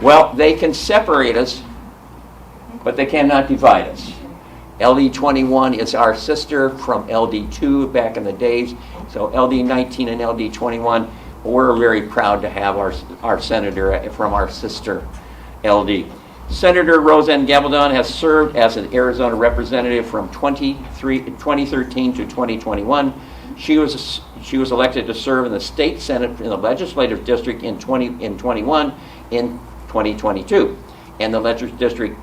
Well, they can separate us, but they cannot divide us. LD21 is our sister from LD2 back in the days. So LD19 and LD21, we're very proud to have our senator from our sister LD. Senator Rosanna Gabaldon has served as an Arizona representative from 2013 to 2021. She was elected to serve in the state senate in the legislative district in 2021 in 2022, and the legislative district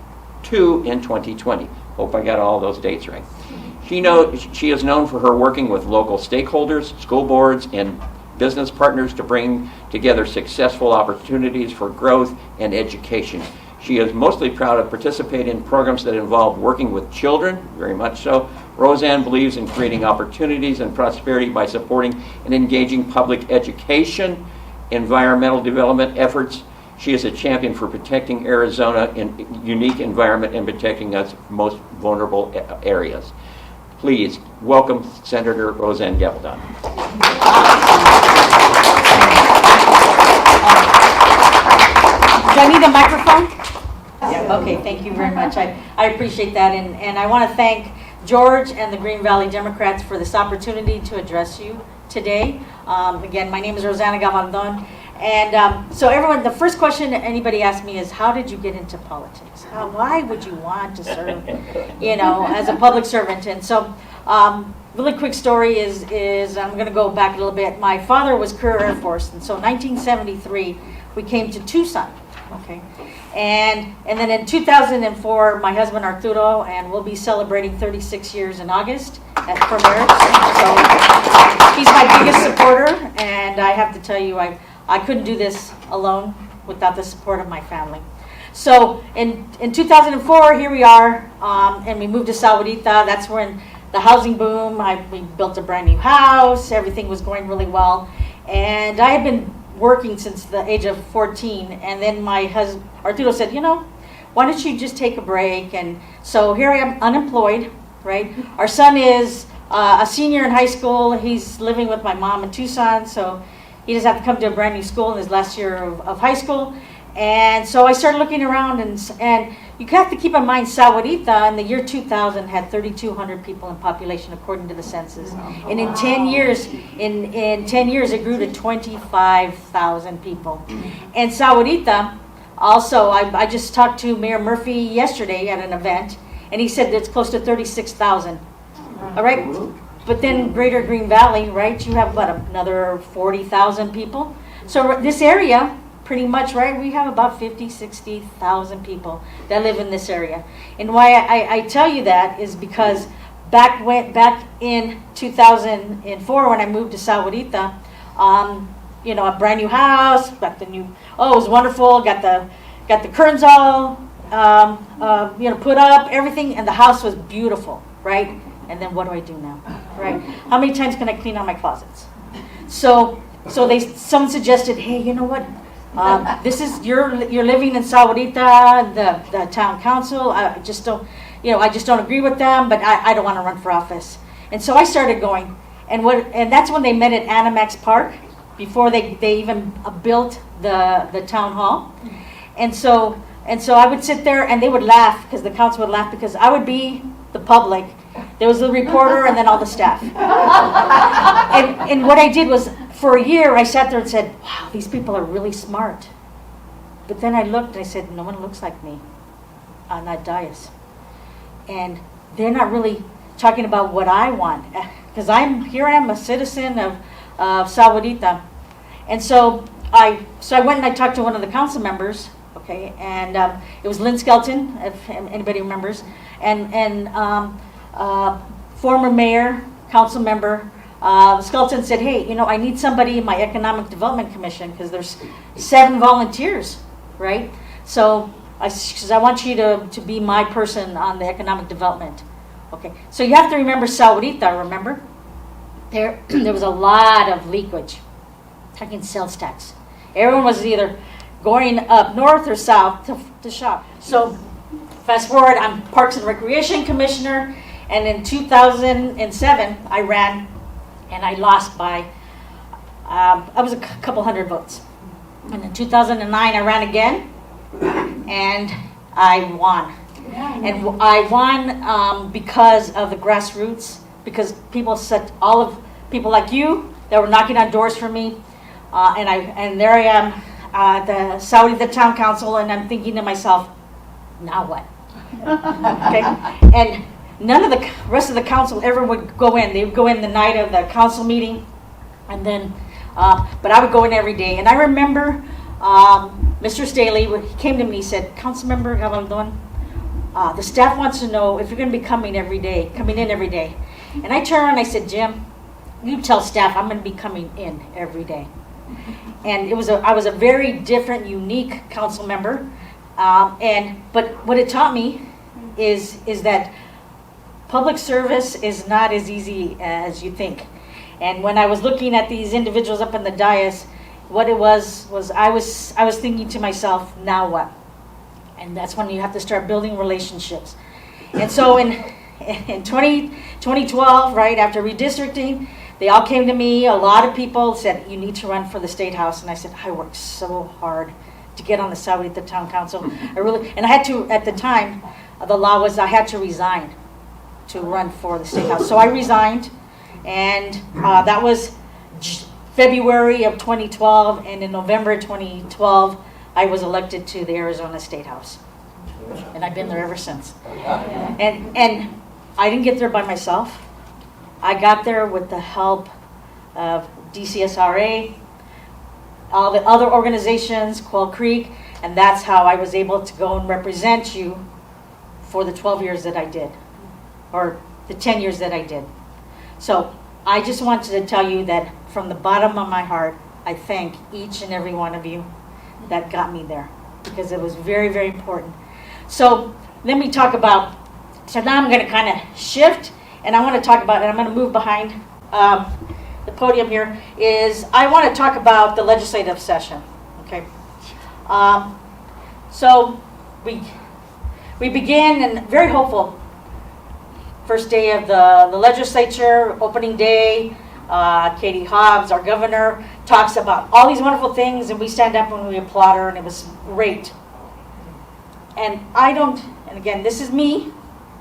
2 in 2020. Hope I got all those dates right. She is known for her working with local stakeholders, school boards, and business partners to bring together successful opportunities for growth and education. She is mostly proud to participate in programs that involve working with children, very much so. Roseanne believes in creating opportunities and prosperity by supporting and engaging public education, environmental development efforts. She is a champion for protecting Arizona in unique environment and protecting its most vulnerable areas. Please welcome Senator Rosanna Gabaldon. Do I need a microphone? Yeah. Okay, thank you very much. I appreciate that, and I want to thank George and the Green Valley Democrats for this opportunity to address you today. Again, my name is Rosanna Gabaldon, and so everyone, the first question that anybody asks me is, how did you get into politics? Why would you want to serve, as a public servant? And so, really quick story is I'm going to go back a little bit. My father was career Air Force, and so 1973 we came to Tucson. Okay, and then in 2004, my husband Arturo, and we'll be celebrating 36 years in August for marriage. So he's my biggest supporter, and I have to tell you, I couldn't do this alone without the support of my family. So in 2004, here we are, and we moved to Sahuarita. That's when the housing boom. We built a brand new house. Everything was going really well, and I had been working since the age of 14, and then my husband Arturo said, why don't you just take a break? And so here I am, unemployed, right? Our son is a senior in high school. He's living with my mom in Tucson, so he doesn't have to come to a brand new school in his last year of high school. And so I started looking around, and you have to keep in mind, Sahuarita in the year 2000 had 3,200 people in population according to the census. And in 10 years, in 10 years it grew to 25,000 people. And Sahuarita, also, I just talked to Mayor Murphy yesterday at an event, and he said it's close to 36,000. All right, but then Greater Green Valley, right? You have about another 40,000 people. So this area, pretty much, right? We have about 50, 60,000 people that live in this area. And why I tell you that is because back in 2004 when I moved to Sahuarita, a brand new house, got the new, it was wonderful, got the curtains all, put up, everything, and the house was beautiful, right? And then what do I do now, right? How many times can I clean out my closets? So someone suggested, hey, you know what? This is you're living in Sahuarita, the town council. I just don't agree with them, but I don't want to run for office. And so I started going, and that's when they met at Animax Park before they even built the town hall. And so I would sit there, and they would laugh because the council would laugh because I would be the public. There was the reporter and then all the staff. And what I did was, for a year, I sat there and said, wow, these people are really smart. But then I looked and I said, no one looks like me on that dais. And they're not really talking about what I want. Because I'm a citizen of Sahuarita. And so I went and I talked to one of the council members, okay, and it was Lynn Skelton, if anybody remembers, and former mayor, council member, Skelton said, hey, I need somebody in my Economic Development Commission because there's 7 volunteers, right? So I want you to be my person on the economic development. Okay, so you have to remember Sahuarita, remember? There was a lot of leakage, talking sales tax. Everyone was either going up north or south to shop. So fast forward, I'm Parks and Recreation Commissioner, and in 2007, I ran, and I lost by, I was a couple hundred votes. And in 2009, I ran again, and I won. And I won because of the grassroots, because people like you that were knocking on doors for me, and there I am, the Saudi, the town council, and I'm thinking to myself, now what? Okay, and none of the rest of the council ever would go in. They would go in the night of the council meeting, and then, but I would go in every day. And I remember Mr. Staley, when he came to me, he said, Councilmember Gabaldon, the staff wants to know if you're going to be coming in every day. And I turned and I said, Jim, you tell staff I'm going to be coming in every day. And I was a very different, unique council member. But what it taught me is that public service is not as easy as you think. And when I was looking at these individuals up in the dais, what it was I was thinking to myself, now what? And that's when you have to start building relationships. And so in 2012, right after redistricting, they all came to me. A lot of people said, you need to run for the State House. And I said, I worked so hard to get on the Saudi at the town council. I had to, at the time, the law was I had to resign to run for the State House. So I resigned, and that was February of 2012, and in November 2012, I was elected to the Arizona State House. And I've been there ever since. And I didn't get there by myself. I got there with the help of DCSRA, all the other organizations, Quail Creek, and that's how I was able to go and represent you for the 12 years that I did, or the 10 years that I did. So I just wanted to tell you that from the bottom of my heart, I thank each and every one of you that got me there, because it was very, very important. So let me talk about, so now I'm going to kind of shift, and I want to talk about, and I'm going to move behind the podium here, is I want to talk about the legislative session, okay? So we begin, and very hopeful, first day of the legislature, opening day. Katie Hobbs, our governor, talks about all these wonderful things, and we stand up and we applaud her, and it was great. And and again, this is me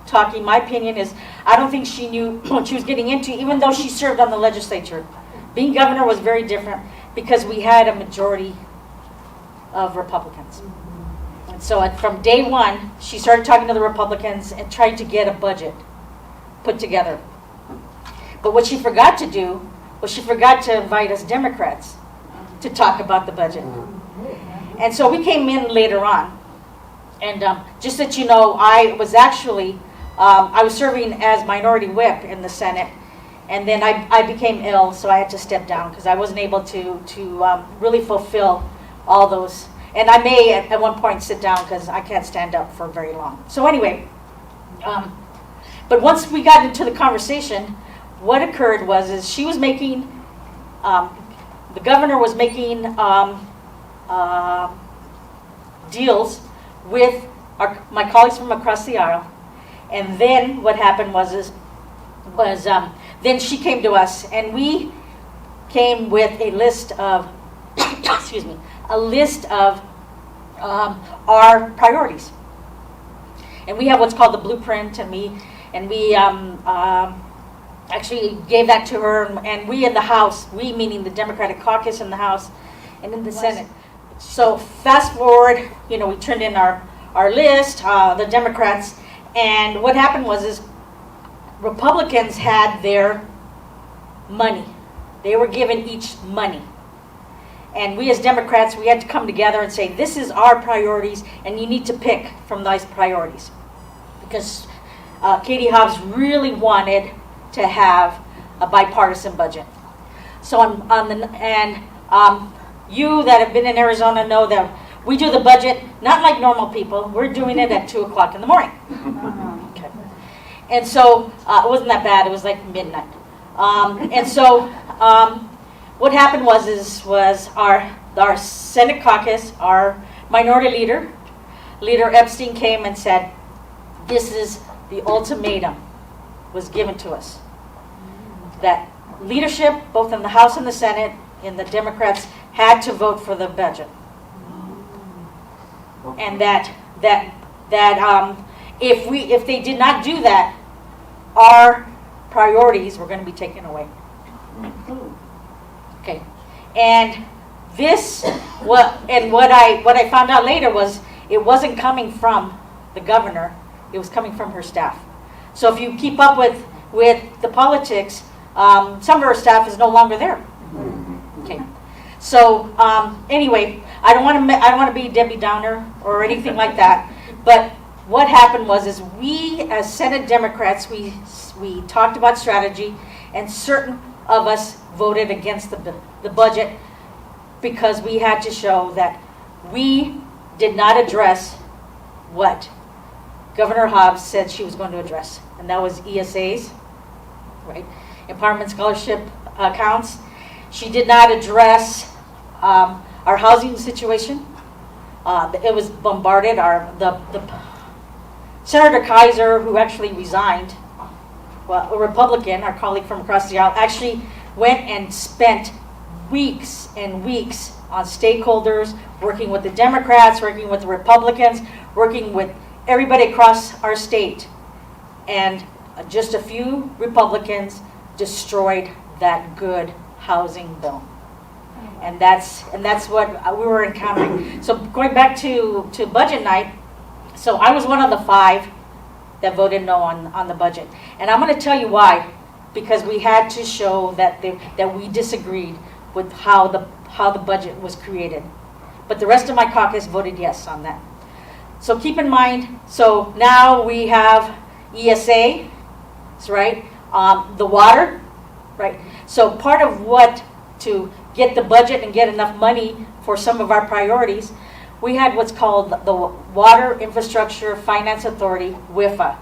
talking, my opinion is, I don't think she knew what she was getting into, even though she served on the legislature. Being governor was very different because we had a majority of Republicans. And so from day one, she started talking to the Republicans and tried to get a budget put together. But what she forgot to do was she forgot to invite us Democrats to talk about the budget. And so we came in later on. And just that you know, I was actually, I was serving as minority whip in the Senate. And then I became ill, so I had to step down because I wasn't able to really fulfill all those. And I may at one point sit down because I can't stand up for very long. So anyway, but once we got into the conversation, what occurred is she was making, the governor was making deals with my colleagues from across the aisle. And then what happened was then she came to us, and we came with a list of, excuse me, a list of our priorities. And we have what's called the blueprint, and we actually gave that to her, and we in the House, we meaning the Democratic caucus in the House and in the Senate. So fast forward, we turned in our list, the Democrats, and what happened was Republicans had their money. They were given each money. And we as Democrats, we had to come together and say, this is our priorities, and you need to pick from those priorities. Because Katie Hobbs really wanted to have a bipartisan budget. So you that have been in Arizona know that we do the budget not like normal people. We're doing it at 2 o'clock in the morning. Okay. And so it wasn't that bad. It was like midnight. And so what happened was our Senate caucus, our minority leader Epstein came and said, this is the ultimatum was given to us. That leadership, both in the House and the Senate, and the Democrats had to vote for the budget. and that if they did not do that, our priorities were going to be taken away. Okay, and what I found out later was it wasn't coming from the governor; it was coming from her staff. So if you keep up with the politics, some of her staff is no longer there. Okay, so anyway, I don't want to be Debbie Downer or anything like that, but what happened was we as Senate Democrats we talked about strategy, and certain of us voted against the budget because we had to show that we did not address what Governor Hobbs said she was going to address, and that was ESAs, right? Empowerment Scholarship accounts. She did not address our housing situation. It was bombarded. The Senator Kaiser, who actually resigned, well, a Republican, our colleague from across the aisle, actually went and spent weeks and weeks on stakeholders, working with the Democrats, working with the Republicans, working with everybody across our state. And just a few Republicans destroyed that good housing bill. And that's what we were encountering. So going back to budget night, so I was one of the 5 that voted no on the budget. And I'm going to tell you why. Because we had to show that we disagreed with how the budget was created. But the rest of my caucus voted yes on that. So keep in mind, so now we have ESA, right? The water, right? So part of what to get the budget and get enough money for some of our priorities, we had what's called the Water Infrastructure Finance Authority, WIFA.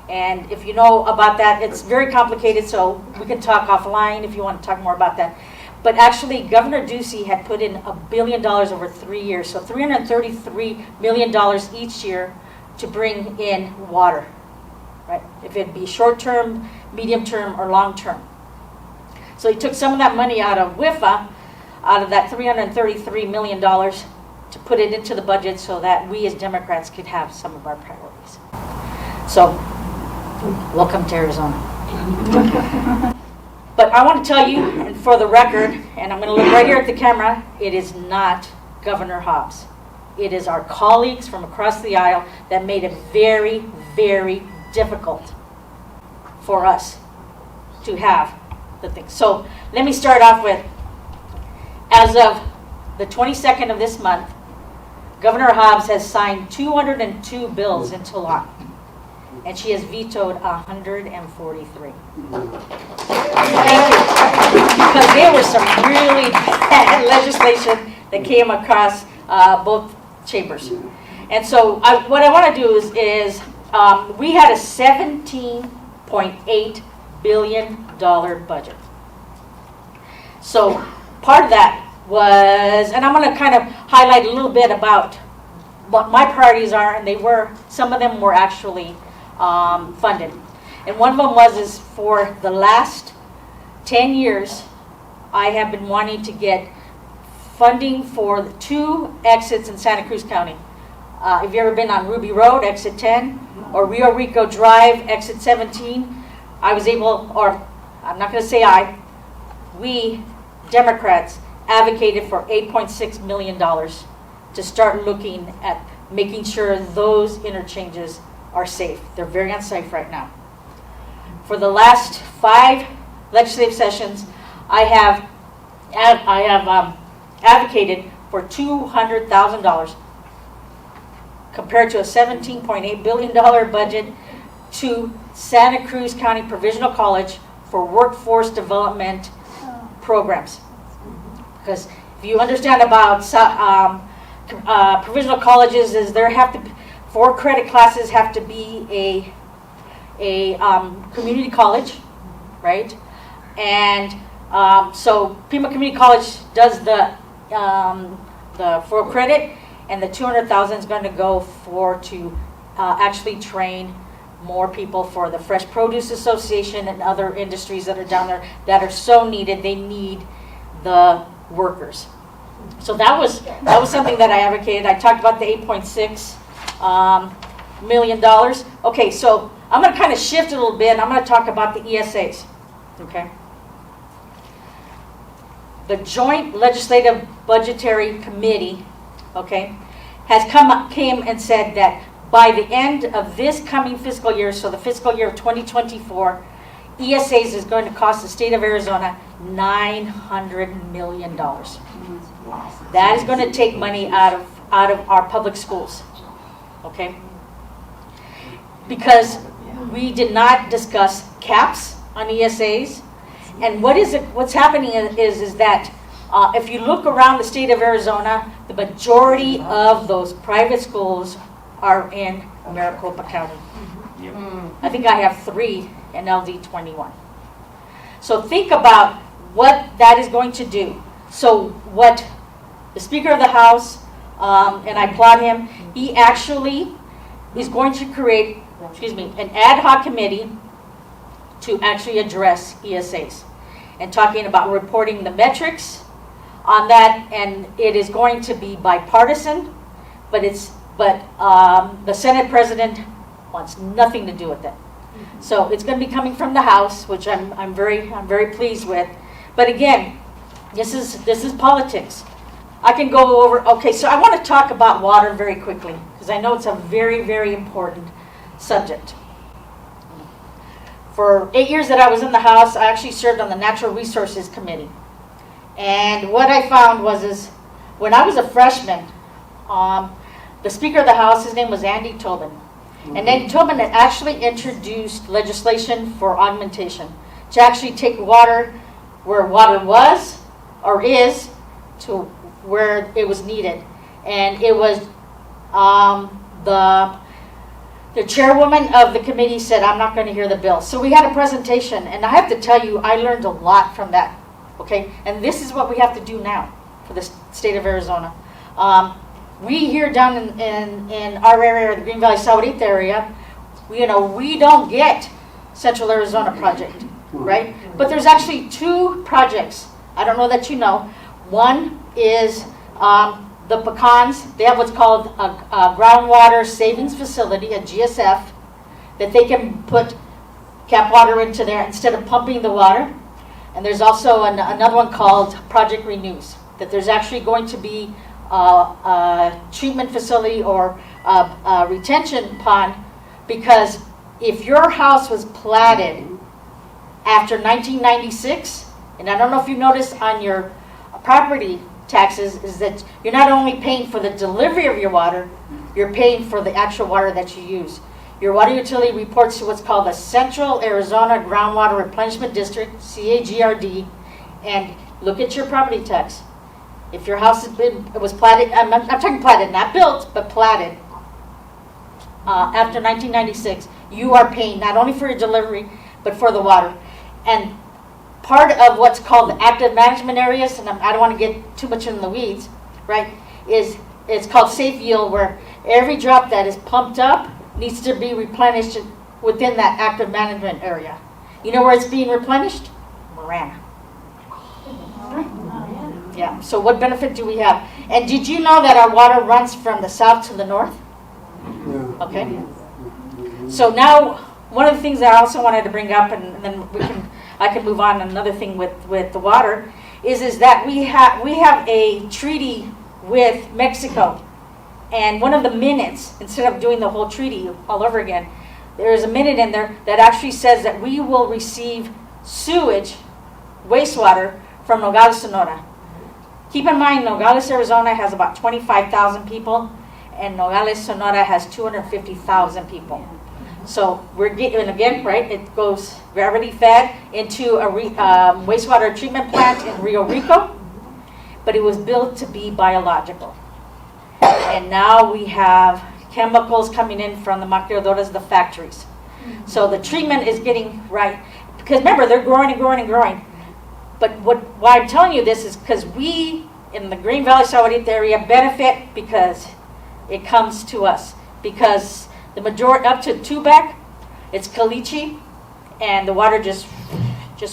And if you know about that, it's very complicated, so we can talk offline if you want to talk more about that. But actually, Governor Ducey had put in $1 billion over 3 years, so $333 million each year to bring in water, right? If it be short-term, medium-term, or long-term. So he took some of that money out of WIFA, out of that $333 million, to put it into the budget so that we as Democrats could have some of our priorities. So, welcome to Arizona. But I want to tell you, and for the record, and I'm going to look right here at the camera, it is not Governor Hobbs. It is our colleagues from across the aisle that made it very, very difficult for us to have the thing. So let me start off with, as of the 22nd of this month, Governor Hobbs has signed 202 bills into law, and she has vetoed 143. Thank you. Because there was some really bad legislation that came across both chambers. And so what I want to do is we had a $17.8 billion budget. So part of that was, and I'm going to kind of highlight a little bit about what my priorities are, and some of them were actually funded. And one of them is for the last 10 years, I have been wanting to get funding for the 2 exits in Santa Cruz County. If you've ever been on Ruby Road, exit 10, or Rio Rico Drive, exit 17, I was able, or I'm not going to say we Democrats advocated for $8.6 million to start looking at making sure those interchanges are safe. They're very unsafe right now. For the last 5 legislative sessions, I have advocated for $200,000 compared to a $17.8 billion budget to Santa Cruz County Provisional College for workforce development programs. Because if you understand about provisional colleges, is there have to 4 credit classes have to be a community college, right? And so Pima Community College does the 4 credit, and the $200,000 is going to go to actually train more people for the Fresh Produce Association and other industries that are down there that are so needed. They need the workers. So that was something that I advocated. I talked about the $8.6 million. Okay, so I'm going to kind of shift a little bit. And I'm going to talk about the ESAs. Okay. The Joint Legislative Budgetary Committee, okay, came and said that by the end of this coming fiscal year, so the fiscal year of 2024, ESAs is going to cost the state of Arizona $900 million. That is going to take money out of our public schools, okay? Because we did not discuss caps on ESAs, and what's happening is that if you look around the state of Arizona, the majority of those private schools are in Maricopa County. Yep. I think I have 3 in LD 21. So think about what that is going to do. So what the Speaker of the House, and I applaud him, he actually is going to create, an ad hoc committee to actually address ESAs and talking about reporting the metrics on that, and it is going to be bipartisan, but the Senate President wants nothing to do with it. So it's going to be coming from the House, which I'm very pleased with. But again, this is politics. I can go over. Okay, so I want to talk about water very quickly because I know it's a very important subject. For 8 years that I was in the House, I actually served on the Natural Resources Committee. And what I found is when I was a freshman, the Speaker of the House, his name was Andy Tobin. And Andy Tobin had actually introduced legislation for augmentation to actually take water where water was or is to where it was needed. And it was the chairwoman of the committee said, I'm not going to hear the bill. So we had a presentation, and I have to tell you, I learned a lot from that. Okay, and this is what we have to do now for the state of Arizona. We here down in our area, the Green Valley Sahuarita area, we don't get Central Arizona Project, right? But there's actually 2 projects. I don't know that you know. One is the Pecans. They have what's called a groundwater savings facility, a GSF, that they can put cap water into there instead of pumping the water. And there's also another one called Project Renews, that there's actually going to be a treatment facility or a retention pond, because if your house was platted after 1996, and I don't know if you noticed on your property taxes, is that you're not only paying for the delivery of your water, you're paying for the actual water that you use. Your water utility reports to what's called the Central Arizona Groundwater Replenishment District, CAGRD, and look at your property tax. If your house was platted, I'm talking platted, not built, but platted, after 1996, you are paying not only for your delivery, but for the water. And part of what's called the active management areas, and I don't want to get too much in the weeds, right, it's called safe yield, where every drop that is pumped up needs to be replenished within that active management area. You know where it's being replenished? Marana. Yeah, so what benefit do we have? And did you know that our water runs from the south to the north? Okay. So now, one of the things that I also wanted to bring up, and then I can move on. Another thing with the water is that we have a treaty with Mexico, and one of the minutes, instead of doing the whole treaty all over again, there is a minute in there that actually says that we will receive sewage, wastewater from Nogales, Sonora. Keep in mind, Nogales, Arizona has about 25,000 people, and Nogales, Sonora has 250,000 people. So we're getting, again, right, it goes gravity fed into a wastewater treatment plant in Rio Rico, but it was built to be biological. And now we have chemicals coming in from the maquiladoras, the factories. So the treatment is getting right. Because remember, they're growing and growing and growing. But why I'm telling you this is because we, in the Green Valley Sahuarita area, benefit because it comes to us. Because the majority, up to Tubac, it's caliche, and the water just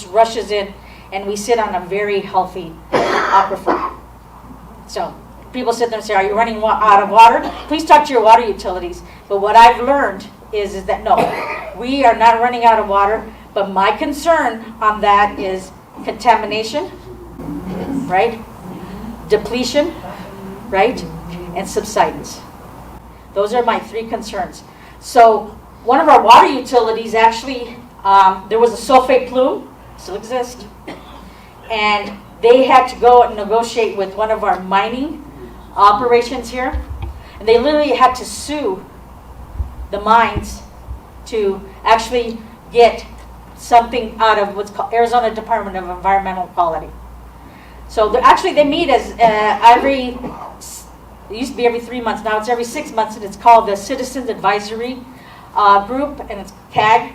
rushes in, and we sit on a very healthy aquifer. So people sit there and say, are you running out of water? Please talk to your water utilities. But what I've learned is that no, we are not running out of water. But my concern on that is contamination, right? Depletion, right? And subsidence. Those are my three concerns. So one of our water utilities actually, there was a sulfate plume, still exists, and they had to go and negotiate with one of our mining operations here, and they literally had to sue the mines to actually get something out of what's called Arizona Department of Environmental Quality. So actually they meet as it used to be every 3 months, now it's every 6 months, and it's called the Citizens Advisory Group, and it's CAG.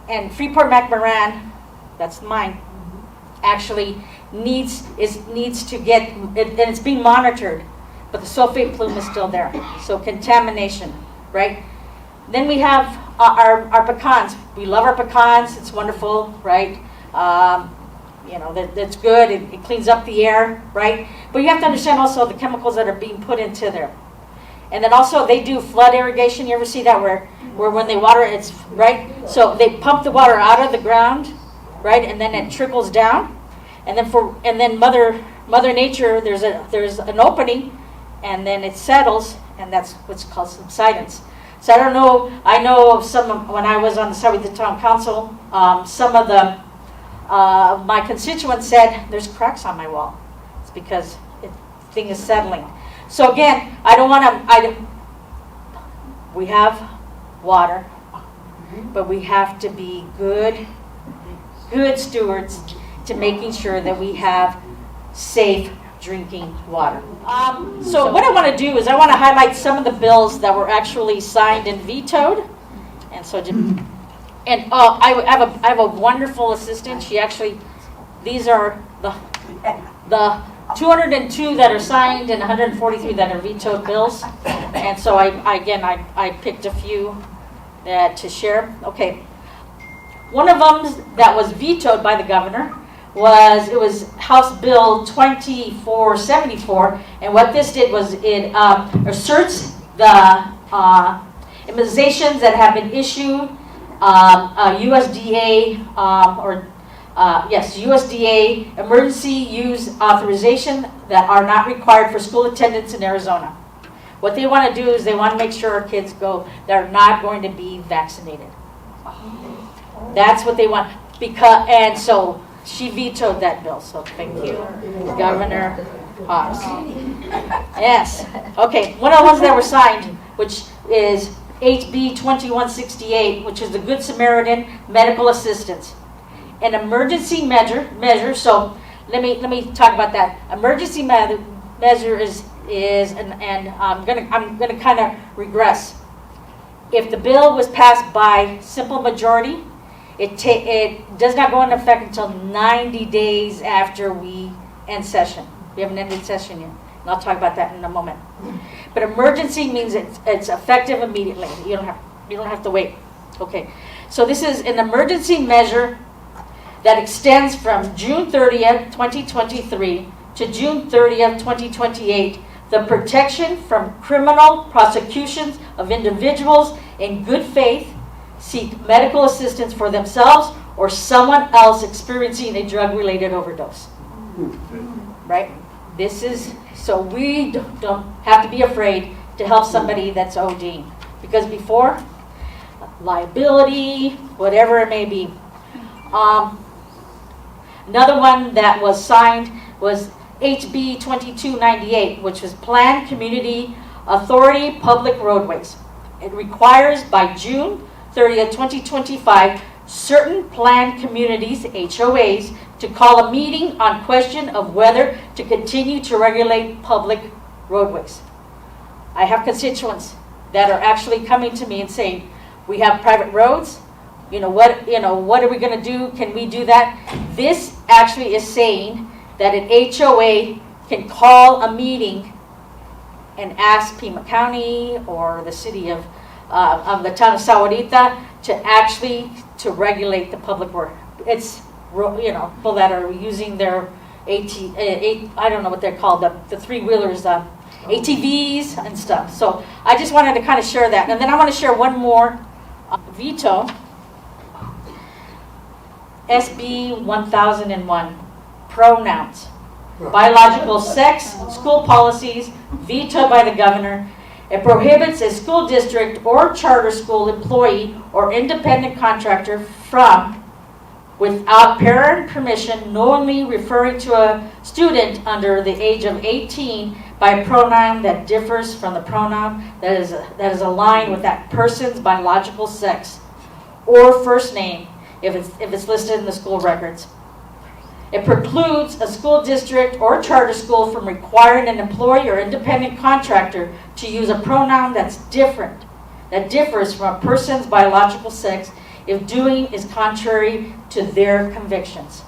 And Freeport-McMoran, that's mine, actually needs to get, and it's being monitored, but the sulfate plume is still there. So contamination, right? Then we have our pecans. We love our pecans, it's wonderful, right? That's good, it cleans up the air, right? But you have to understand also the chemicals that are being put into there. And then also they do flood irrigation. You ever see that where when they water it's, right? So they pump the water out of the ground, right? And then it trickles down. And then Mother Nature, there's an opening, and then it settles, and that's what's called subsidence. So I don't know, I know when I was on the side with the town council, some of the my constituents said, there's cracks on my wall. It's because the thing is settling. So again, we have water, but we have to be good stewards to making sure that we have safe drinking water. So what I want to do is I want to highlight some of the bills that were actually signed and vetoed. And so I have a wonderful assistant. She actually, these are the 202 that are signed and 143 that are vetoed bills. And so I picked a few to share. Okay. One of them that was vetoed by the governor was House Bill 2474, and what this did was it asserts the immunizations that have been issued, USDA emergency use authorization that are not required for school attendance in Arizona. What they want to do is they want to make sure our kids they're not going to be vaccinated. That's what they want, and so she vetoed that bill. So thank you, Governor Hobbs. Yes. Okay. One of the ones that were signed, which is HB 2168, which is the Good Samaritan medical assistance, an emergency measure. So let me talk about that. Emergency measure is and I'm gonna kind of regress. If the bill was passed by simple majority, it does not go into effect until 90 days after we end session. We haven't ended session yet, and I'll talk about that in a moment. But emergency means it's effective immediately. You don't have to wait. Okay, so this is an emergency measure that extends from June 30th, 2023 to June 30th, 2028. The protection from criminal prosecutions of individuals in good faith seek medical assistance for themselves or someone else experiencing a drug-related overdose. Right? This is, so we don't have to be afraid to help somebody that's ODing. Because before, liability, whatever it may be. Another one that was signed was HB 2298, which was Planned Community Authority Public Roadways. It requires by June 30th, 2025, certain planned communities, HOAs, to call a meeting on question of whether to continue to regulate public roadways. I have constituents that are actually coming to me and saying, we have private roads, what are we going to do? Can we do that? This actually is saying that an HOA can call a meeting and ask Pima County or the city of the town of Sahuarita to regulate the public work. It's, people that are using I don't know what they're called, the three-wheelers, ATVs and stuff. So I just wanted to kind of share that. And then I want to share one more veto. SB 1001, pronouns. Biological sex, school policies, vetoed by the governor. It prohibits a school district or charter school employee or independent contractor from, without parent permission, knowingly referring to a student under the age of 18 by a pronoun that differs from the pronoun that is aligned with that person's biological sex or first name if it's listed in the school records. It precludes a school district or charter school from requiring an employee or independent contractor to use a pronoun that differs from a person's biological sex if doing is contrary to their convictions.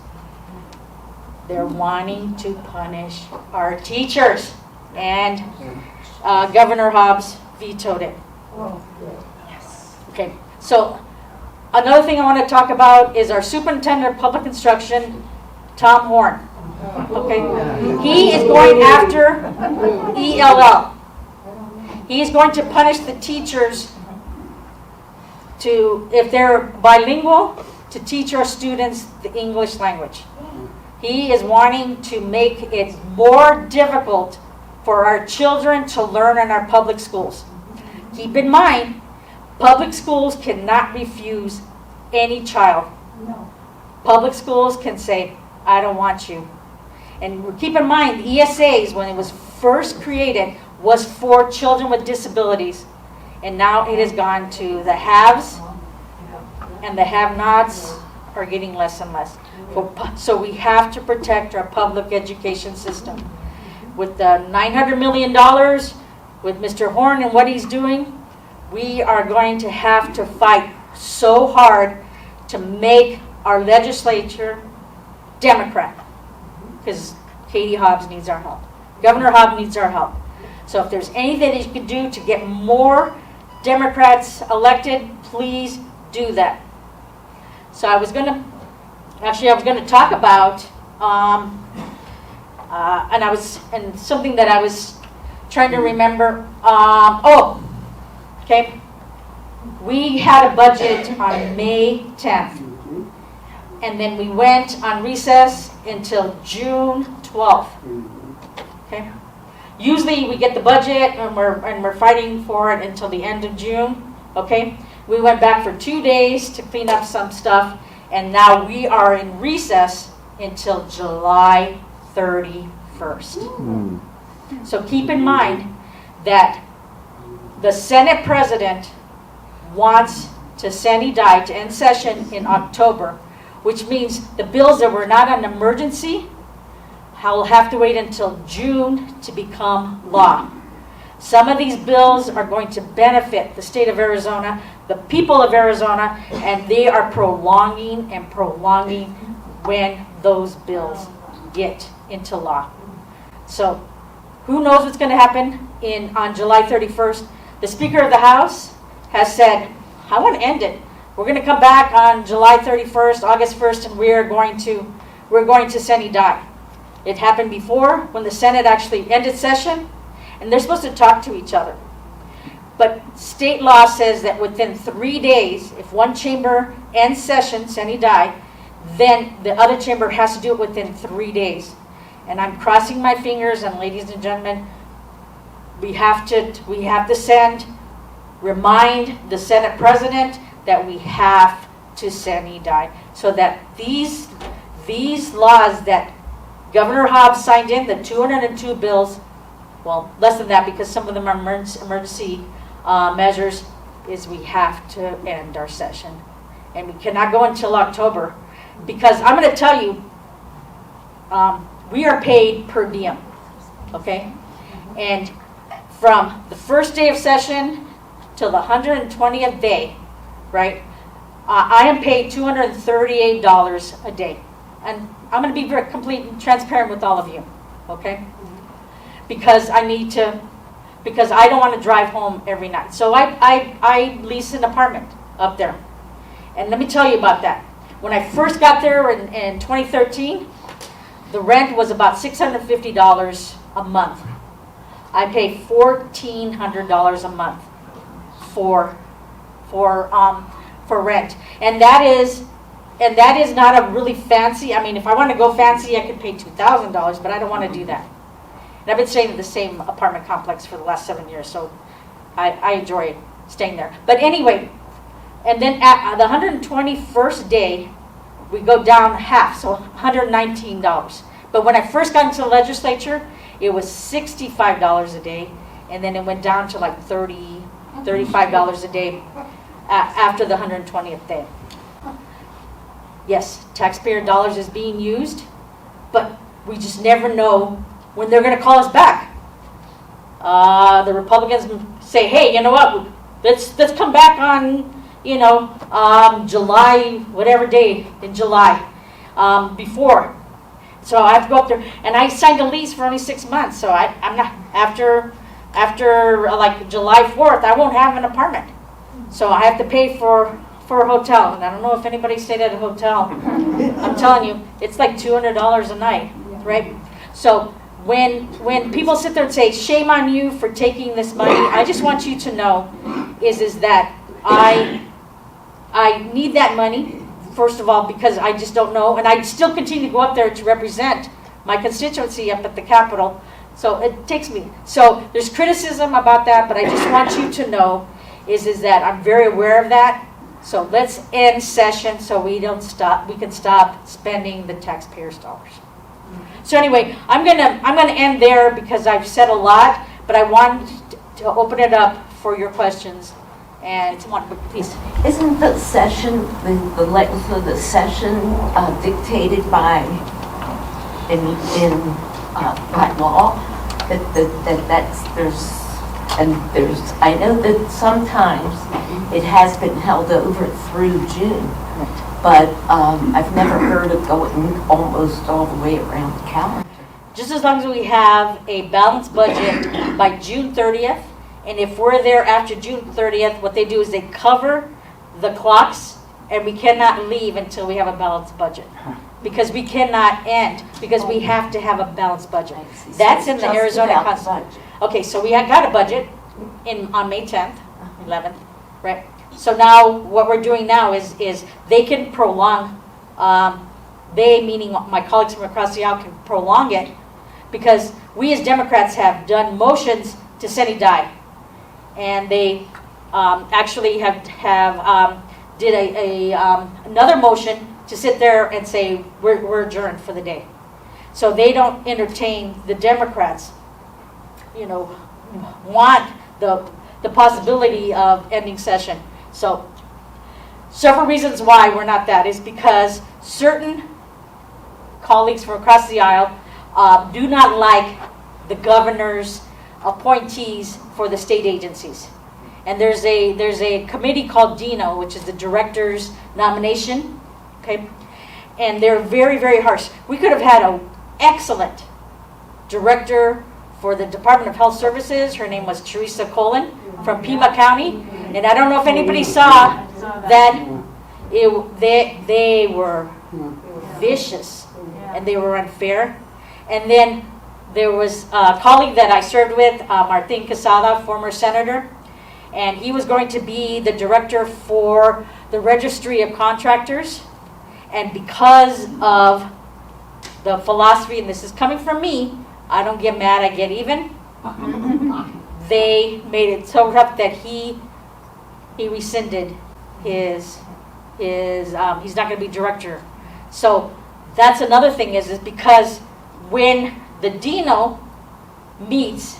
They're wanting to punish our teachers, and Governor Hobbs vetoed it. Yes. Okay, so another thing I want to talk about is our Superintendent of Public Instruction, Tom Horn. Okay, he is going after ELL. He is going to punish the teachers if they're bilingual, to teach our students the English language. He is wanting to make it more difficult for our children to learn in our public schools. Keep in mind, public schools cannot refuse any child. Public schools can say, I don't want you. And keep in mind, ESAs, when it was first created, was for children with disabilities. And now it has gone to the haves, and the have-nots are getting less and less. So we have to protect our public education system. With the $900 million, with Mr. Horn and what he's doing, we are going to have to fight so hard to make our legislature Democrat. Because Katie Hobbs needs our help. Governor Hobbs needs our help. So if there's anything that you can do to get more Democrats elected, please do that. So I was going to talk about, and something that I was trying to remember. Okay. We had a budget on May 10th, and then we went on recess until June 12th. Okay. Usually we get the budget and we're fighting for it until the end of June. Okay. We went back for 2 days to clean up some stuff, and now we are in recess until July 31st. So keep in mind that the Senate President wants to sine die to end session in October, which means the bills that were not an emergency will have to wait until June to become law. Some of these bills are going to benefit the state of Arizona, the people of Arizona, and they are prolonging when those bills get into law. So who knows what's going to happen on July 31st? The Speaker of the House has said, I want to end it. We're going to come back on July 31st, August 1st, and we're going to sine die. It happened before when the Senate actually ended session, and they're supposed to talk to each other. But state law says that within 3 days, if one chamber ends session, sine die, then the other chamber has to do it within 3 days. And I'm crossing my fingers, and ladies and gentlemen, we have to remind the Senate President that we have to sine die, so that these laws that Governor Hobbs signed in, the 202 bills, well, less than that because some of them are emergency measures, is we have to end our session. And we cannot go until October, because I'm going to tell you, we are paid per diem, okay? And from the first day of session till the 120th day, right, I am paid $238 a day. And I'm going to be very complete and transparent with all of you, okay? Because I don't want to drive home every night. So I lease an apartment up there. And let me tell you about that. When I first got there in 2013, the rent was about $650 a month. I pay $1,400 a month for rent, and that is not a really fancy. I mean, if I want to go fancy, I could pay $2,000, but I don't want to do that. And I've been staying in the same apartment complex for the last 7 years, so I enjoy staying there. But anyway, and then at the 121st day, we go down half, so $119. But when I first got into the legislature, it was $65 a day, and then it went down to like $35 a day after the 120th day. Yes, taxpayer dollars is being used, but we just never know when they're going to call us back. The Republicans say, hey, you know what, let's come back on, July, whatever day in July, before. So I have to go up there, and I signed a lease for only 6 months, so I'm not, after like July 4th, I won't have an apartment. So I have to pay for a hotel, and I don't know if anybody stayed at a hotel. I'm telling you, it's like $200 a night, right? So when people sit there and say, shame on you for taking this money, I just want you to know is that I need that money, first of all, because I just don't know, and I still continue to go up there to represent my constituency up at the Capitol, so it takes me. So there's criticism about that, but I just want you to know is that I'm very aware of that. So let's end session so we can stop spending the taxpayers' dollars. So anyway, I'm gonna end there because I've said a lot, but I want to open it up for your questions. And someone, please. Isn't the session, the length of the session dictated by law? I know that sometimes it has been held over through June, but I've never heard of going almost all the way around the calendar. Just as long as we have a balanced budget by June 30th, and if we're there after June 30th, what they do is they cover the clocks, and we cannot leave until we have a balanced budget. Because we cannot end, because we have to have a balanced budget. That's in the Arizona Constitution. Okay, so we got a budget on May 10th, 11th, right? So now what we're doing now is they can prolong, meaning my colleagues from across the aisle, can prolong it, because we as Democrats have done motions to sine die. And they actually did another motion to sit there and say we're adjourned for the day. So they don't entertain, the Democrats, want the possibility of ending session. So several reasons why we're not that is because certain colleagues from across the aisle do not like the governor's appointees for the state agencies. And there's a committee called DINO, which is the director's nomination, okay? And they're very, very harsh. We could have had an excellent director for the Department of Health Services. Her name was Teresa Colon from Pima County. And I don't know if anybody saw that they were vicious and they were unfair. And then there was a colleague that I served with, Martin Quesada, former senator, and he was going to be the director for the Registry of Contractors. And because of the philosophy, and this is coming from me, I don't get mad, I get even. They made it so rough that he rescinded his he's not going to be director. So that's another thing is because when the DINO meets,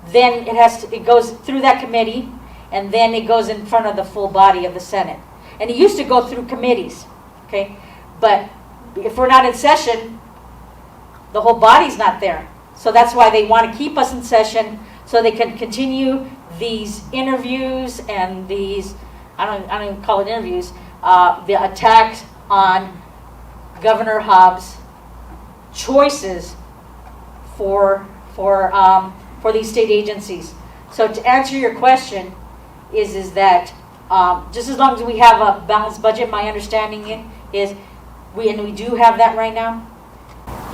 then it goes through that committee, and then it goes in front of the full body of the Senate. And it used to go through committees, okay? But if we're not in session, the whole body's not there. So that's why they want to keep us in session so they can continue these interviews and these, I don't even call it interviews, the attacks on Governor Hobbs' choices for these state agencies. So to answer your question is that just as long as we have a balanced budget, my understanding is we do have that right now.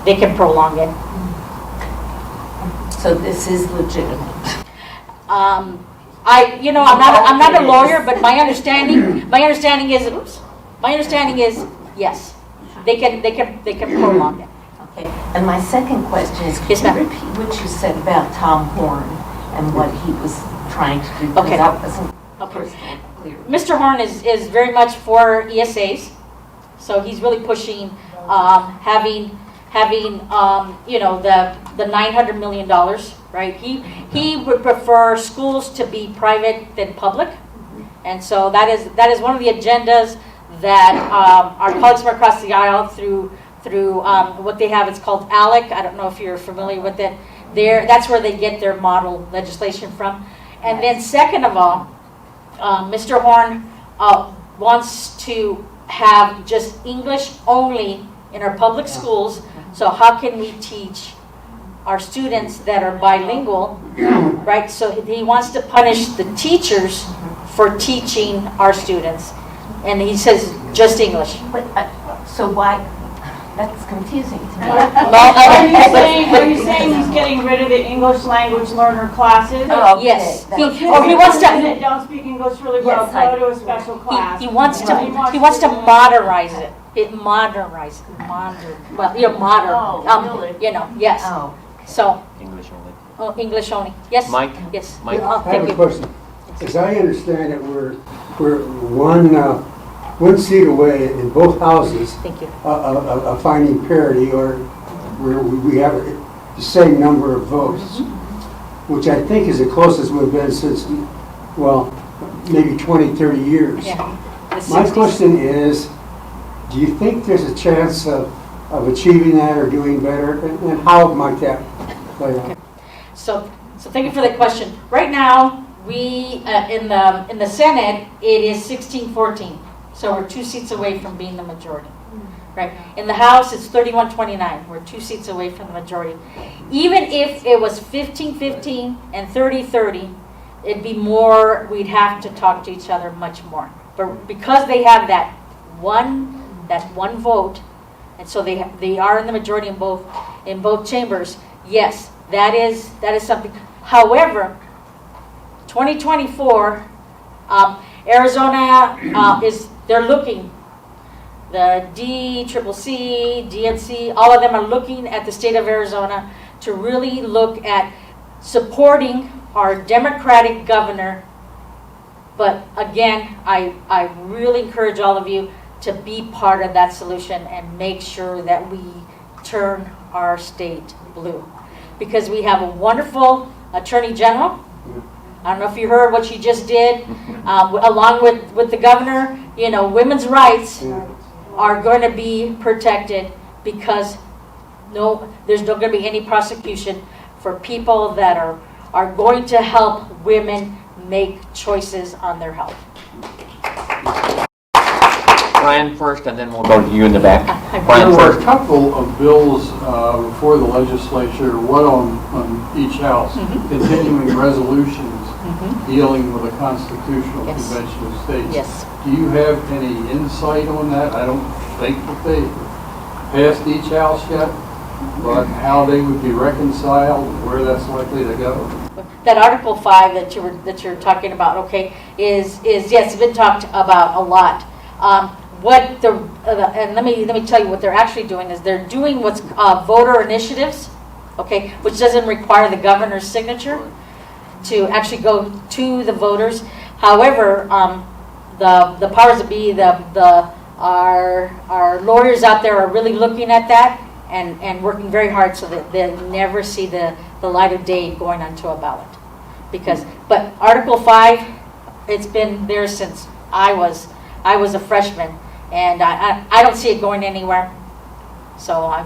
they can prolong it. So this is legitimate. I'm not a lawyer, but my understanding is, yes, they can prolong it. Okay. And my second question is, Yes, can you ma'am. repeat what you said about Tom Horn and what he was trying to do? Okay. Because that wasn't Okay. crystal clear. Mr. Horn is very much for ESAs, so he's really pushing having the $900 million, right? He would prefer schools to be private than public, and so that is one of the agendas that our colleagues from across the aisle through what they have. It's called ALEC. I don't know if you're familiar with it. That's where they get their model legislation from. And then second of all, Mr. Horn wants to have just English only in our public schools. So how can we teach our students that are bilingual, right? So he wants to punish the teachers for teaching our students. And he says just English. But, so why? That's confusing to me. Are you saying he's getting rid of the English language learner classes? Oh, okay. Yes. That's- He wants Kids to. that don't speak English really well, Yes, I- go to a special class. He wants to modernize it. Modernize it. Oh, really? Yes. Oh, So, English only. English only. Yes? Mike? Yes. Mike? Oh, I have thank a you. question. As I understand it, we're one seat away in both houses Thank you. of finding parity, or where we have the same number of votes, which I think is the closest we've been since, well, maybe 20, 30 years. Yeah. The My 60s. question is, do you think there's a chance of achieving that or doing better, and how might that play out? So thank you for the question. Right now, we in the Senate, it is 16-14. So we're 2 seats away from being the majority. Right. In the House, it's 31-29. We're 2 seats away from the majority. Even if it was 15-15 and 30-30, it'd be more. We'd have to talk to each other much more. But because they have that one vote, and so they are in the majority in both chambers. Yes, that is something. However, 2024, Arizona they're looking. The DCCC, DNC, all of them are looking at the state of Arizona to really look at supporting our Democratic governor. But again, I really encourage all of you to be part of that solution and make sure that we turn our state blue. Because we have a wonderful Attorney General. I don't know if you heard what she just did, along with the governor. Women's rights are going to be protected because there's not going to be any prosecution for people that are going to help women make choices on their health. Brian first, and then we'll go to you in the back. There Brian were a first. couple of bills before the legislature, one on each house, continuing resolutions dealing with the Constitutional Yes. Convention of States. Yes. Do you have any insight on that? I don't think that they passed each house yet, but how they would be reconciled and where that's likely to go. That Article 5 that you're talking about, okay, is yes, it's been talked about a lot. And let me tell you what they're actually doing is they're doing what's voter initiatives, okay, which doesn't require the governor's signature to actually go to the voters. However, the powers that be, our lawyers out there are really looking at that and working very hard so that they never see the light of day going onto a ballot. But Article 5, it's been there since I was a freshman, and I don't see it going anywhere. So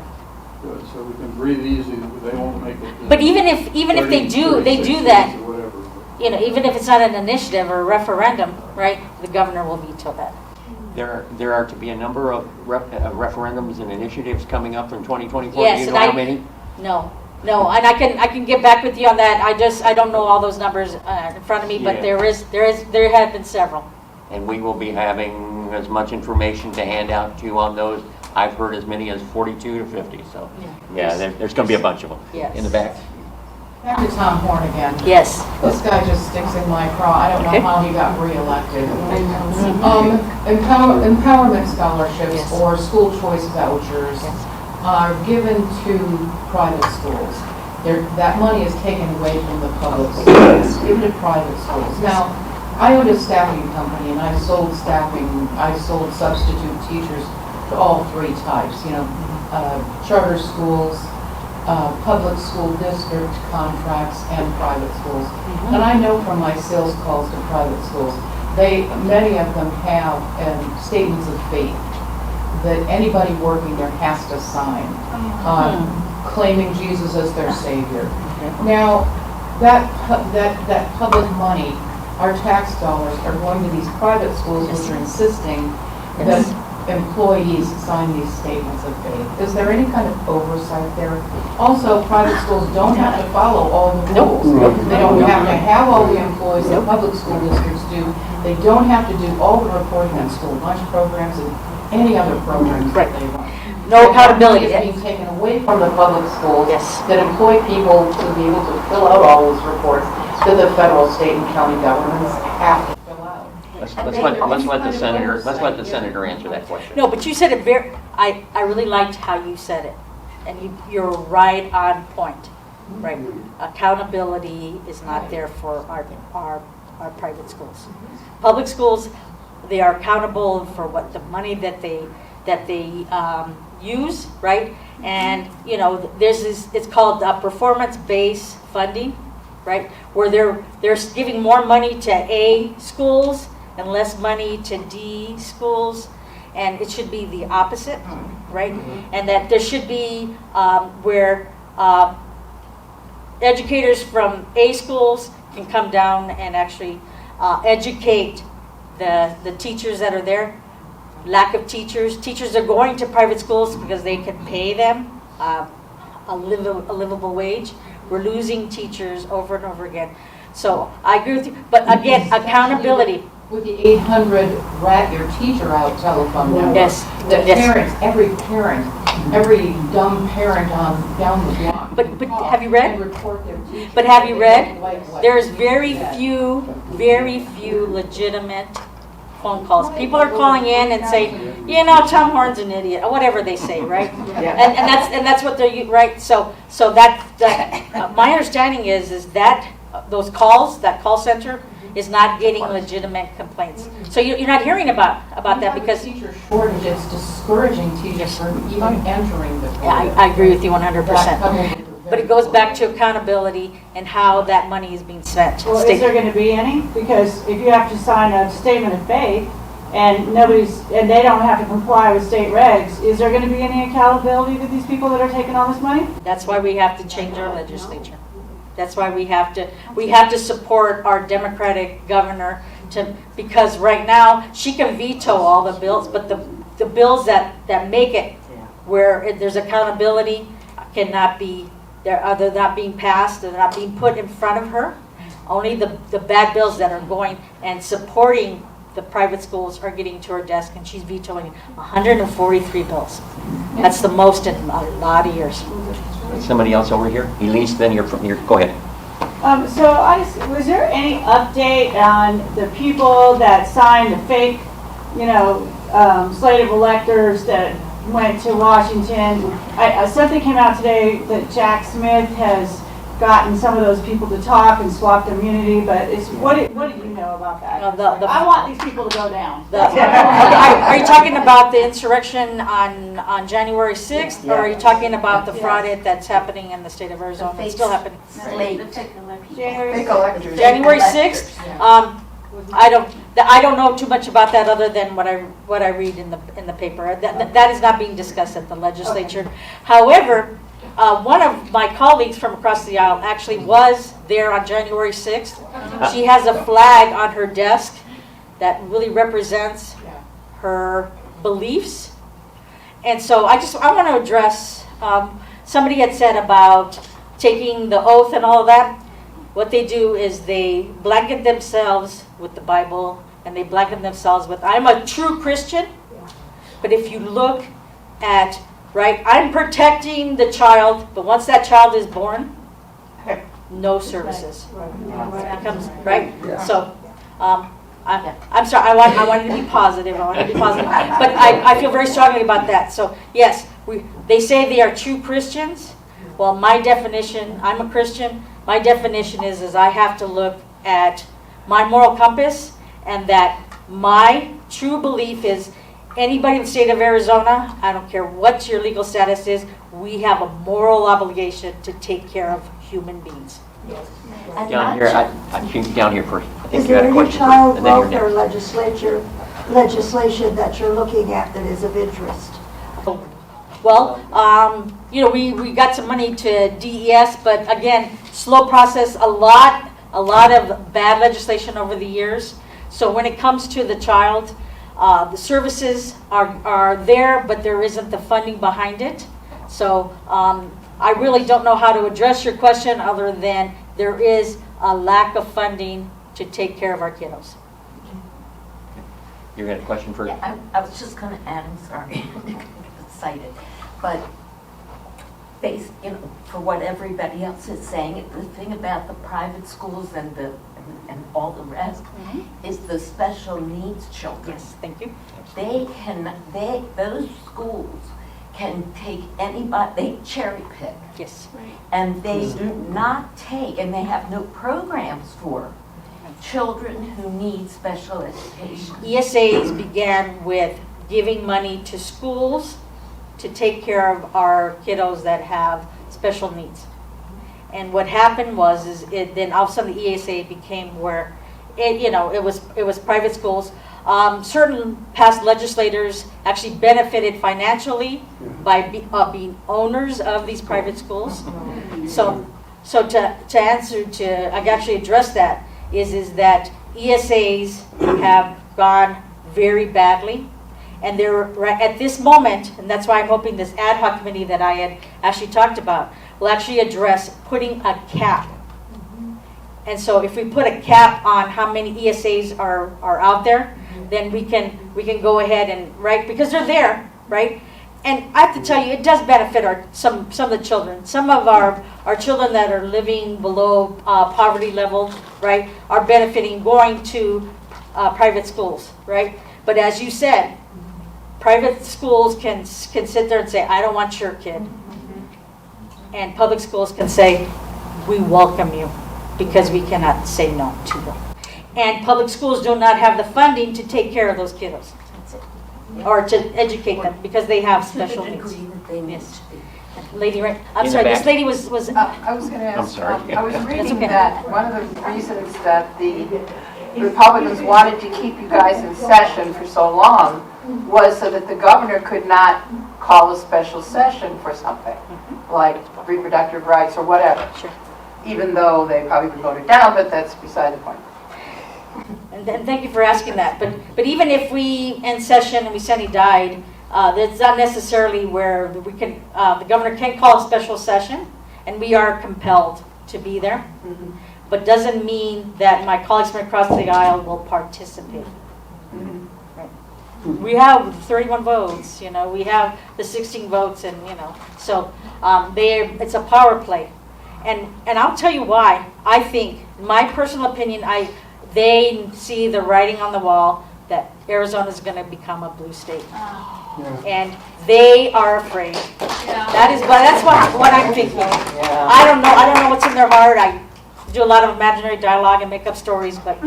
Good, so we can breathe easy, they won't make it. but even if they do 36 that, days or whatever. even if it's not an initiative or a referendum, right, the governor will veto that. There are to be a number of referendums and initiatives coming up in 2024. Yes, Do you and know how many? No, and I can get back with you on that. I don't know all those numbers in front of me, but Yeah. there have been several. And we will be having as much information to hand out to you on those. I've heard as many as 42 to 50, so, yeah, there's going to be a bunch of them. Yes. In the back. Back to Tom Horn again. Yes. This guy just sticks in my craw. I don't Okay. know how he got reelected. Empowerment scholarships or school choice vouchers are given to private schools. That money is taken away from the public schools, given to private schools. Now, I owned a staffing company and I sold substitute teachers to all three types, charter schools, public school district contracts, and private schools. And I know from my sales calls to private schools, many of them have statements of faith that anybody working there has to sign, claiming Jesus as their Savior. Now, that public money, our tax dollars, are going to these private schools which are insisting that employees sign these statements of faith. Is there any kind of oversight there? Also, private schools don't have to follow all the rules. They don't have to have all the employees that public school districts do. They don't have to do all the reporting on school lunch programs and any other programs that they run. No accountability. It's being taken away from the public schools Yes. that employ people to be able to fill out all those reports that the federal, state, and county governments have to fill out. Let's let the senator answer that question. No, but you said it I really liked how you said it. And you're right on point, right? Accountability is not there for our private schools. Public schools, they are accountable for what the money that they use, right? And there's this. It's called performance-based funding, right? Where they're giving more money to A schools and less money to D schools, and it should be the opposite, right? And that there should be where educators from A schools can come down and actually educate the teachers that are there. Lack of teachers. Teachers are going to private schools because they can pay them a livable wage. We're losing teachers over and over again. So I agree with you. But again, accountability. With the 800 rat your teacher out telephone number. Yes. The Yes. parents, every dumb parent down the block. But have you read? And report their teacher. But have you read? Like, There's very few legitimate phone calls. People are calling in and saying, Tom Horn's an idiot, or whatever they say, right? And that's what they're right. So that my understanding is that those calls, that call center, is not getting legitimate complaints. So you're not hearing about that because teacher shortage, it's discouraging teachers from even entering the yeah, I agree with you 100%. But it goes back to accountability and how that money is being spent. Well, is there going to be any? Because if you have to sign a statement of faith and they don't have to comply with state regs, is there going to be any accountability to these people that are taking all this money? That's why we have to change our legislature. That's why we have to support our Democratic governor because right now she can veto all the bills, but the bills that make it where there's accountability cannot be. They're not being passed. They're not being put in front of her. Only the bad bills that are going and supporting the private schools are getting to her desk, and she's vetoing 143 bills. That's the most in a lot of years. Somebody else over here? Elise, then go ahead. So was there any update on the people that signed the fake, slate of electors that went to Washington? Something came out today that Jack Smith has gotten some of those people to talk and swap immunity, but what do you know about that? I want these people to go down. Are you talking about the insurrection on January 6th, or are you talking about the fraud that's happening in the state of Arizona? It's still happening. January 6th. I don't know too much about that other than what I read in the paper. That is not being discussed at the legislature. Okay. However, one of my colleagues from across the aisle actually was there on January 6th. She has a flag on her desk that really represents her beliefs. And so I want to address, somebody had said about taking the oath and all of that. What they do is they blanket themselves with the Bible, and they blanket themselves with, I'm a true Christian. But if you look at, right, I'm protecting the child, but once that child is born, no services. It becomes, right? So, I'm sorry, I wanted to be positive, but I feel very strongly about that. So, yes, they say they are true Christians. Well, my definition, I'm a Christian, my definition is I have to look at my moral compass, and that my true belief is anybody in the state of Arizona, I don't care what your legal status is, we have a moral obligation to take care of human beings. And Down not here, just- I think down here first. I think Is you had there a any question first, child and then you're welfare next. legislation that you're looking at that is of interest? Well, we got some money to DES, but again, slow process, a lot of bad legislation over the years. So when it comes to the child, the services are there, but there isn't the funding behind it. So I really don't know how to address your question other than there is a lack of funding to take care of our kiddos. You had a question first? Yeah, I was just going to add, I'm sorry, I get excited, but for what everybody else is saying, the thing about the private schools and all the rest is the special needs children. Yes, thank you. Those schools can take anybody, they cherry pick. Yes. And they do not take, and they have no programs for children who need special education. ESAs began with giving money to schools to take care of our kiddos that have special needs. And what happened was, then all of a sudden the ESA became where it was private schools. Certain past legislators actually benefited financially by being owners of these private schools. So to answer to, I actually address that, is that ESAs have gone very badly. And they're at this moment, and that's why I'm hoping this ad hoc committee that I had actually talked about will actually address putting a cap. And so if we put a cap on how many ESAs are out there, then we can go ahead and, right, because they're there, right? And I have to tell you, it does benefit some of the children. Some of our children that are living below poverty level, right, are benefiting going to private schools, right? But as you said, private schools can sit there and say, I don't want your kid. And public schools can say, we welcome you, because we cannot say no to them. And public schools do not have the funding to take care of those kiddos or to educate them because they have special To the needs. degree that they need Yes. to be. Lady, right? I'm In the sorry, this back. lady was I was going to ask, I'm sorry. I was reading okay. that one of the reasons that the Republicans wanted to keep you guys in session for so long was so that the governor could not call a special session for something, like reproductive rights or whatever. Sure. Even though they probably would vote it down, but that's beside the point. And thank you for asking that. But even if we end session and we suddenly died, that's not necessarily where we can. The governor can call a special session, and we are compelled to be there. But doesn't mean that my colleagues from across the aisle will participate. Right. We have 31 votes. We have the 16 votes, and so it's a power play. And I'll tell you why. I think, my personal opinion, they see the writing on the wall that Arizona is going to become a blue state, and they are afraid. That's what I'm thinking. I don't know what's in their heart. I do a lot of imaginary dialogue and make up stories, but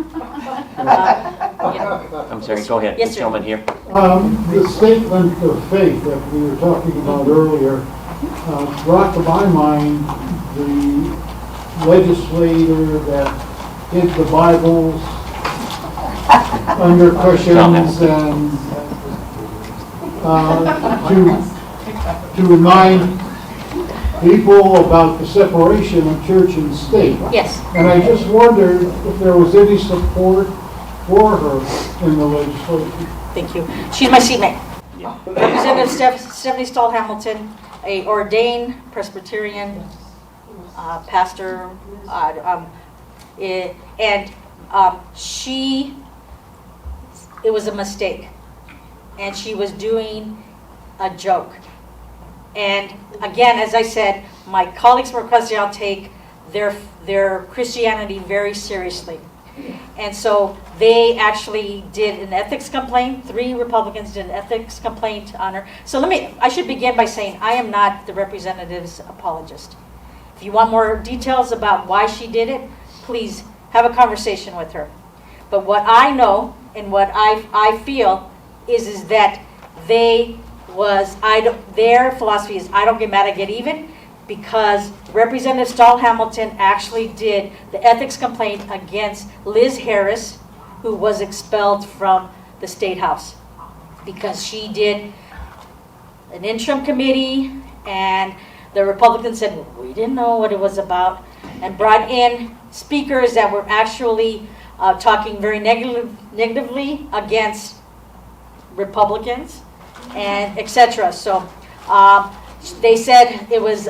I'm sorry, go ahead. Yes, This sir. gentleman here. The statement of faith that we were talking about earlier brought to my mind the legislator that hid the Bibles under cushions and to remind people about the separation of church and state. yes. And I just wondered if there was any support for her in the legislature. Thank you. She's my seatmate. Representative Stephanie Stahl Hamilton, a ordained Presbyterian pastor, and it was a mistake, and she was doing a joke. And again, as I said, my colleagues from Ecclesiastic take their Christianity very seriously. And so they actually did an ethics complaint. 3 Republicans did an ethics complaint on her. So I should begin by saying I am not the representative's apologist. If you want more details about why she did it, please have a conversation with her. But what I know and what I feel is that their philosophy is I don't get mad, I get even, because Representative Stahl Hamilton actually did the ethics complaint against Liz Harris, who was expelled from the State House because she did an interim committee, and the Republicans said, well, we didn't know what it was about, and brought in speakers that were actually talking very negatively against Republicans, and etc. So they said it was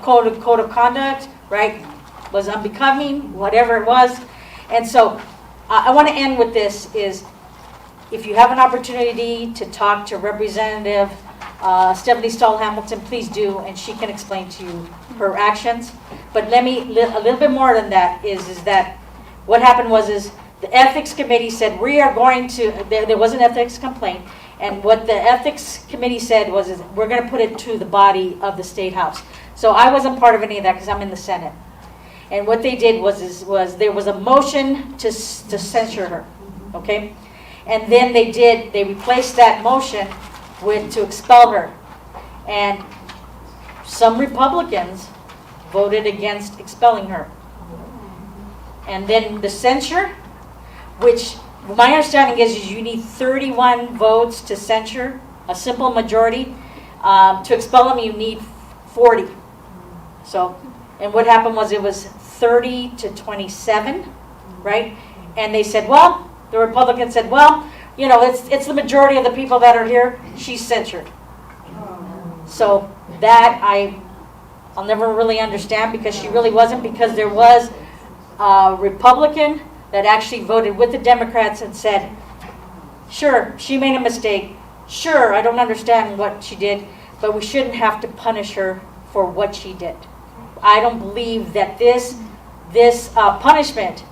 code of conduct, right? Was unbecoming, whatever it was. And so I want to end with this: is if you have an opportunity to talk to Representative Stephanie Stahl Hamilton, please do, and she can explain to you her actions. But a little bit more than that is that what happened was the ethics committee said we are going to. There was an ethics complaint, and what the ethics committee said was we're going to put it to the body of the State House. So I wasn't part of any of that because I'm in the Senate. And what they did was there was a motion to censure her, okay? And then they replaced that motion with to expel her. And some Republicans voted against expelling her. And then the censure, which my understanding is you need 31 votes to censure, a simple majority. To expel them, you need 40. So, and what happened was it was 30 to 27, right? And they said, well, the Republicans said, well, you know, it's the majority of the people that are here. She's censured. So that I'll never really understand, because she really wasn't, because there was a Republican that actually voted with the Democrats and said, sure, she made a mistake. Sure, I don't understand what she did, but we shouldn't have to punish her for what she did. I don't believe that this punishment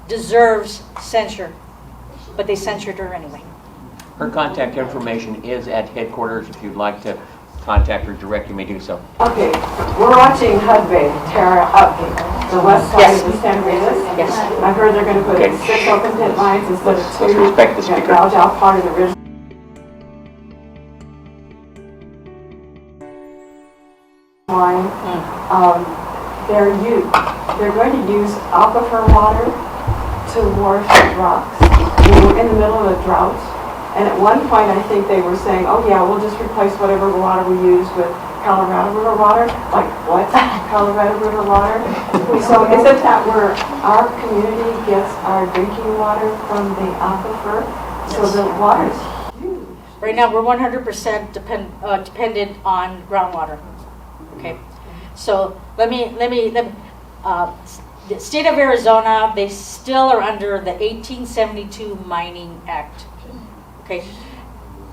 deserves censure, but they censured her anyway. Her contact information is at headquarters. If you'd like to contact her directly, you may do so. Okay, we're watching Hudbay tear up the west side of the San Luis. Yes. I heard they're going to put Okay. 6 open pit mines instead of 2. Let's respect the They're speaker. gonna gouge out part of the original mine. They're going to use aquifer water to wash rocks. We're in the middle of a drought. And at one point, I think they were saying, oh yeah, we'll just replace whatever water we use with Colorado River water. Like, what? Colorado River water? So is it that our community gets our drinking water from the aquifer? So the water's huge. Right now, we're 100% dependent on groundwater. Okay, so let me. The state of Arizona, they still are under the 1872 Mining Act. Okay,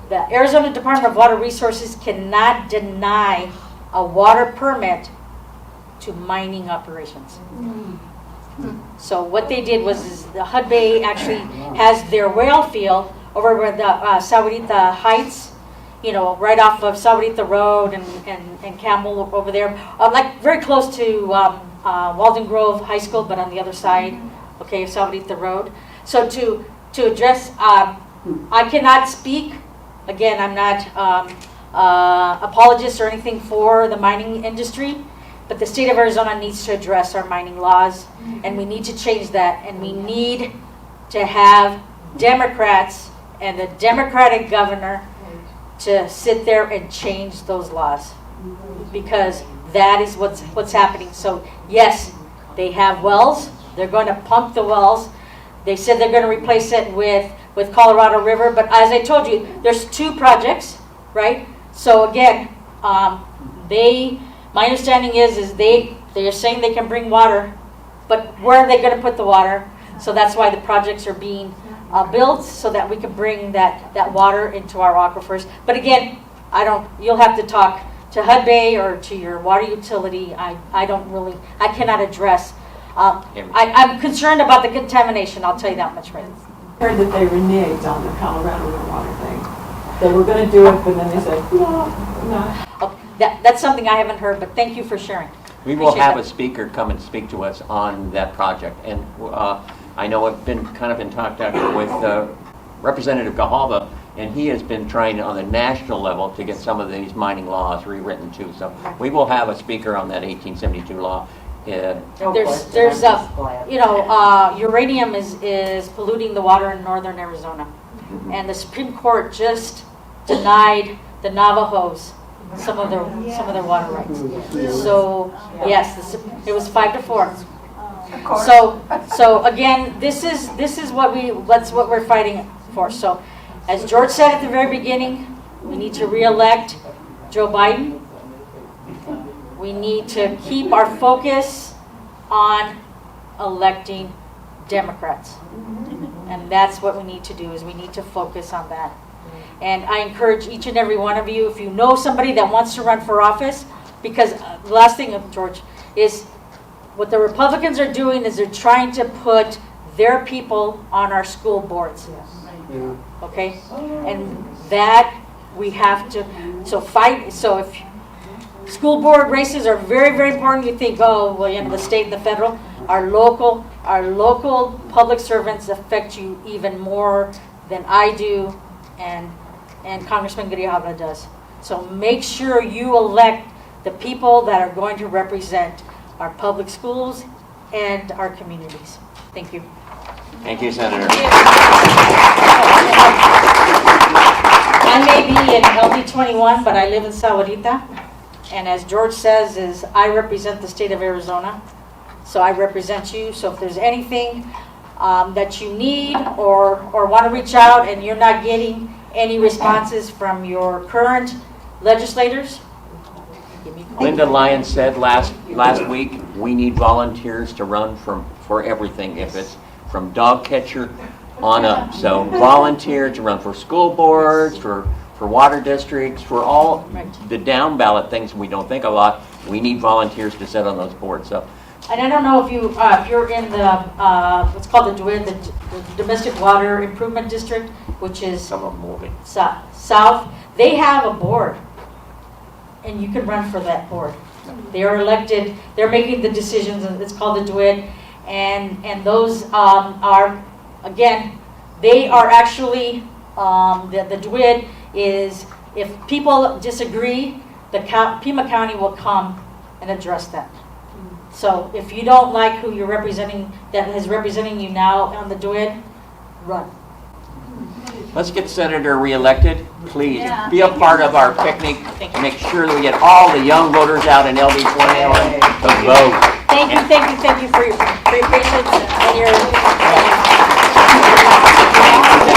the Arizona Department of Water Resources cannot deny a water permit to mining operations. So what they did was the Hudbay actually has their whale field over where the Sahuarita Heights, you know, right off of Sahuarita Road and Campbell over there, like very close to Walden Grove High School, but on the other side, okay, of Sahuarita Road. So to address, I cannot speak. Again, I'm not apologist or anything for the mining industry, but the state of Arizona needs to address our mining laws, and we need to change that, and we need to have Democrats and a Democratic governor to sit there and change those laws, because that is what's happening. So yes, they have wells. They're going to pump the wells. They said they're going to replace it with Colorado River, but as I told you, there's 2 projects, right? So again, my understanding is they are saying they can bring water, but where are they going to put the water? So that's why the projects are being built, so that we can bring that water into our aquifers. But again, you'll have to talk to HUD Bay or to your water utility. I cannot address. I'm concerned about the contamination, I'll tell you that much right now. I heard that they reneged on the Colorado water thing. They were going to do it, but then they said, no. Oh, that's something I haven't heard, but thank you for sharing. We will Appreciate have that. a speaker come and speak to us on that project. And I know I've been kind of in contact with Representative Gahalva, and he has been trying on the national level to get some of these mining laws rewritten too. So we will have a speaker on that 1872 law. There's uranium is polluting the water in northern Arizona. And the Supreme Court just denied the Navajos some of their water rights. So yes, it was 5-4. So again, this is what we're fighting for. So as George said at the very beginning, we need to re-elect Joe Biden. We need to keep our focus on electing Democrats. And that's what we need to do, is we need to focus on that. And I encourage each and every one of you, if you know somebody that wants to run for office, because the last thing, George, is what the Republicans are doing is they're trying to put their people on our school boards. Yeah. Okay? And that we have to, fight. So if school board races are very, very important, you think, oh, well, the state and the federal, our local public servants affect you even more than I do and Congressman Grijalva does. So make sure you elect the people that are going to represent our public schools and our communities. Thank you. Thank you, Senator. I may be in LD 21, but I live in Sahuarita. And as George says, is I represent the state of Arizona. So I represent you. So if there's anything that you need or want to reach out and you're not getting any responses from your current legislators, give me a call. Linda Lyons said last week, we need volunteers to run for everything, if it's from dog catcher on up. So volunteer to run for school boards, for water districts, for all the down ballot things we don't think a lot. We need volunteers to sit on those boards. So. And I don't know if you're in the what's called the DWID, the Domestic Water Improvement District, which is Some of them will be. south. They have a board, and you can run for that board. They are elected. They're making the decisions, and it's called the DWID. And those are, again, they are actually the DWID is, if people disagree, Pima County will come and address that. So if you don't like who you're representing, that is representing you now on the DWID, run. Let's get Senator reelected. Please be a part of our picnic. Make sure that we get all the young voters out in LD 21 to vote. Thank you for your patience and your